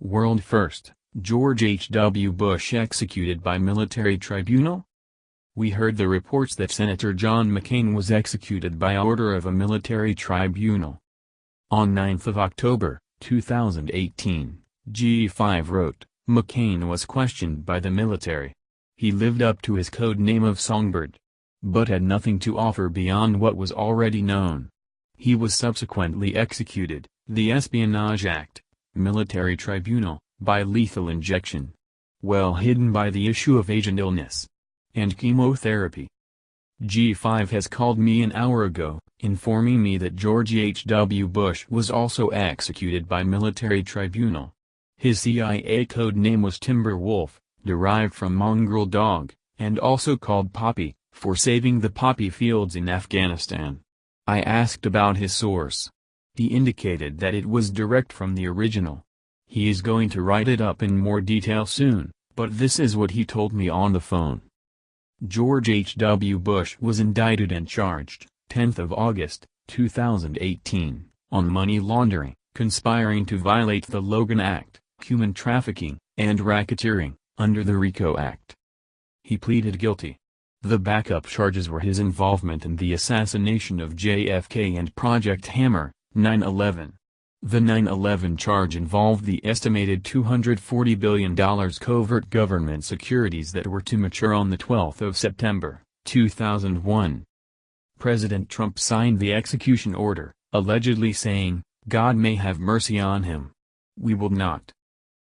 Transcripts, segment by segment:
World first, George H. W. Bush executed by military tribunal? We heard the reports that Senator John McCain was executed by order of a military tribunal. On 9 October, 2018, G5 wrote, McCain was questioned by the military. He lived up to his code name of Songbird, but had nothing to offer beyond what was already known. He was subsequently executed, the Espionage Act, military tribunal, by lethal injection. Well hidden by the issue of agent illness and chemotherapy. G5 has called me an hour ago, informing me that George H. W. Bush was also executed by military tribunal. His CIA code name was Timberwolf, derived from mongrel dog, and also called Poppy, for saving the poppy fields in Afghanistan. I asked about his source. He indicated that it was direct from the original. He is going to write it up in more detail soon, but this is what he told me on the phone. George H. W. Bush was indicted and charged, 10th of August, 2018, on money laundering, conspiring to violate the Logan Act, human trafficking, and racketeering, under the RICO Act. He pleaded guilty. The backup charges were his involvement in the assassination of JFK and Project Hammer, 9/11. The 9/11 charge involved the estimated $240 billion covert government securities that were to mature on the 12th of September, 2001. President Trump signed the execution order, allegedly saying, "God may have mercy on him. We will not."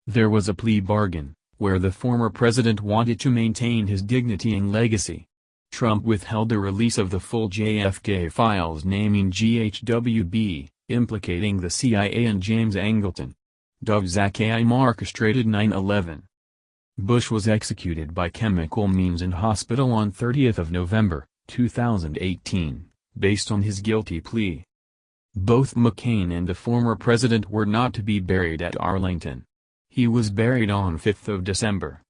There was a plea bargain, where the former president wanted to maintain his dignity and legacy. Trump withheld the release of the full JFK files naming GHWB, implicating the CIA and James Angleton. Zakheim orchestrated 9/11. Bush was executed by chemical means in hospital on 30th of November, 2018, based on his guilty plea. Both McCain and the former president were not to be buried at Arlington. He was buried on 5th of December.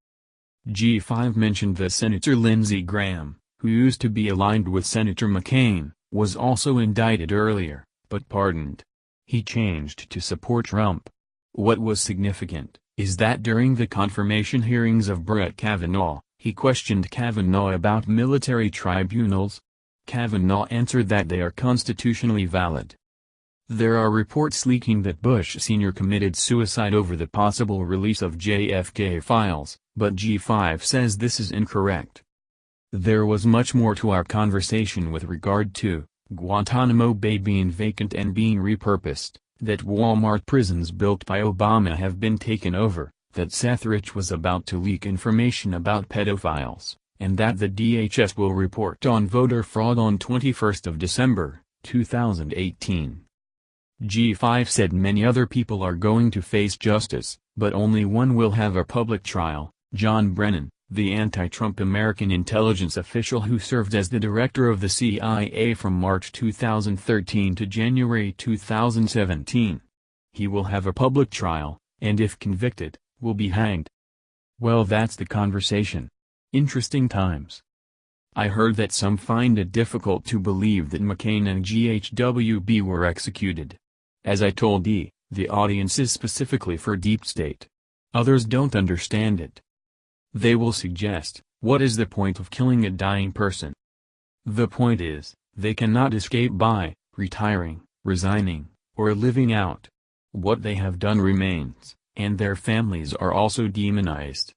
G5 mentioned that Senator Lindsey Graham, who used to be aligned with Senator McCain, was also indicted earlier, but pardoned. He changed to support Trump. What was significant, is that during the confirmation hearings of Brett Kavanaugh, he questioned Kavanaugh about military tribunals. Kavanaugh answered that they are constitutionally valid. There are reports leaking that Bush Sr. committed suicide over the possible release of JFK files, but G5 says this is incorrect. There was much more to our conversation with regard to Guantanamo Bay being vacant and being repurposed, that Walmart prisons built by Obama have been taken over, that Seth Rich was about to leak information about pedophiles, and that the DHS will report on voter fraud on 21st of December, 2018. G5 said many other people are going to face justice, but only one will have a public trial, John Brennan, the anti-Trump American intelligence official who served as the director of the CIA from March 2013 to January 2017. He will have a public trial, and if convicted, will be hanged. Well, that's the conversation. Interesting times. I heard that some find it difficult to believe that McCain and GHWB were executed. As I told the audience is specifically for deep state. Others don't understand it. They will suggest, what is the point of killing a dying person? The point is, they cannot escape by retiring, resigning, or living out. What they have done remains, and their families are also demonized.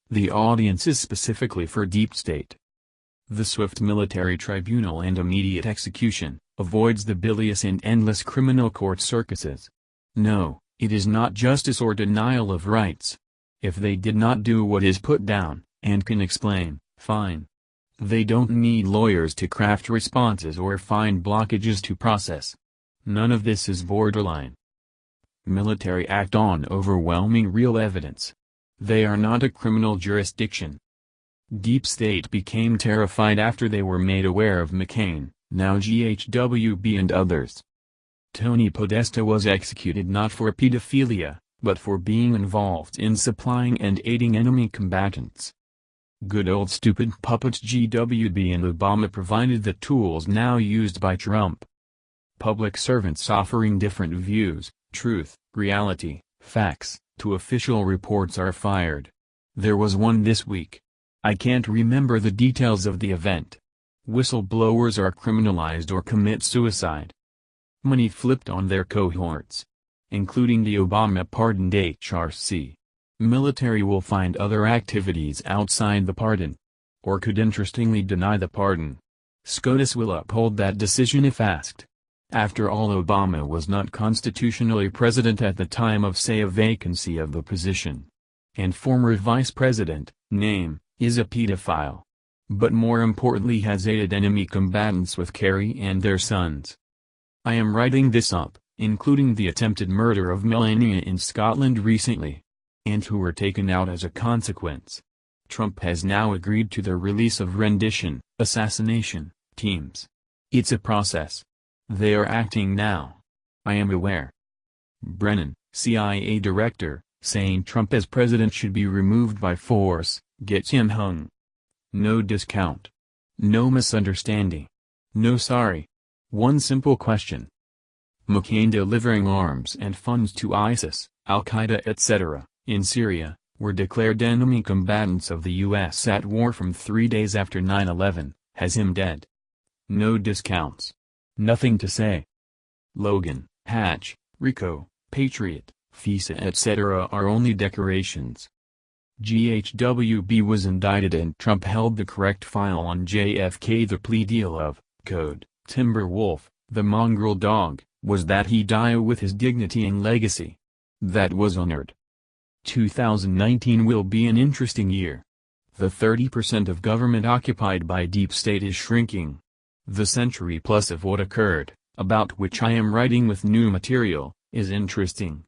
The audience is specifically for deep state. The swift military tribunal and immediate execution avoids the bilious and endless criminal court circuses. No, it is not justice or denial of rights. If they did not do what is put down, and can explain, fine. They don't need lawyers to craft responses or find blockages to process. None of this is borderline. Military act on overwhelming real evidence. They are not a criminal jurisdiction. Deep State became terrified after they were made aware of McCain, now GHWB and others. Tony Podesta was executed not for pedophilia, but for being involved in supplying and aiding enemy combatants. Good old stupid puppets GWB and Obama provided the tools now used by Trump. Public servants offering different views, truth, reality, facts, Two official reports are fired. There was one this week. I can't remember the details of the event. Whistleblowers are criminalized or commit suicide. Money flipped on their cohorts, including the Obama-pardoned HRC. Military will find other activities outside the pardon, or could interestingly deny the pardon. SCOTUS will uphold that decision if asked. After all, Obama was not constitutionally president at the time of a vacancy of the position. And former vice president, name, is a pedophile. But more importantly has aided enemy combatants with Kerry and their sons. I am writing this up, including the attempted murder of Melania in Scotland recently, and who were taken out as a consequence. Trump has now agreed to the release of rendition, assassination, teams. It's a process. They are acting now. I am aware. Brennan, CIA director, saying Trump as president should be removed by force, gets him hung. No discount. No misunderstanding. No sorry. One simple question. McCain delivering arms and funds to ISIS, Al-Qaeda etc., in Syria, were declared enemy combatants of the U.S. at war from 3 days after 9/11, has him dead. No discounts. Nothing to say. Logan, Hatch, Rico, Patriot, FISA etc. are only decorations. GHWB was indicted and Trump held the correct file on JFK. The plea deal of, code, Timberwolf, the mongrel dog, was that he die with his dignity and legacy. That was honored. 2019 will be an interesting year. The 30% of government occupied by deep state is shrinking. The century plus of what occurred, about which I am writing with new material, is interesting.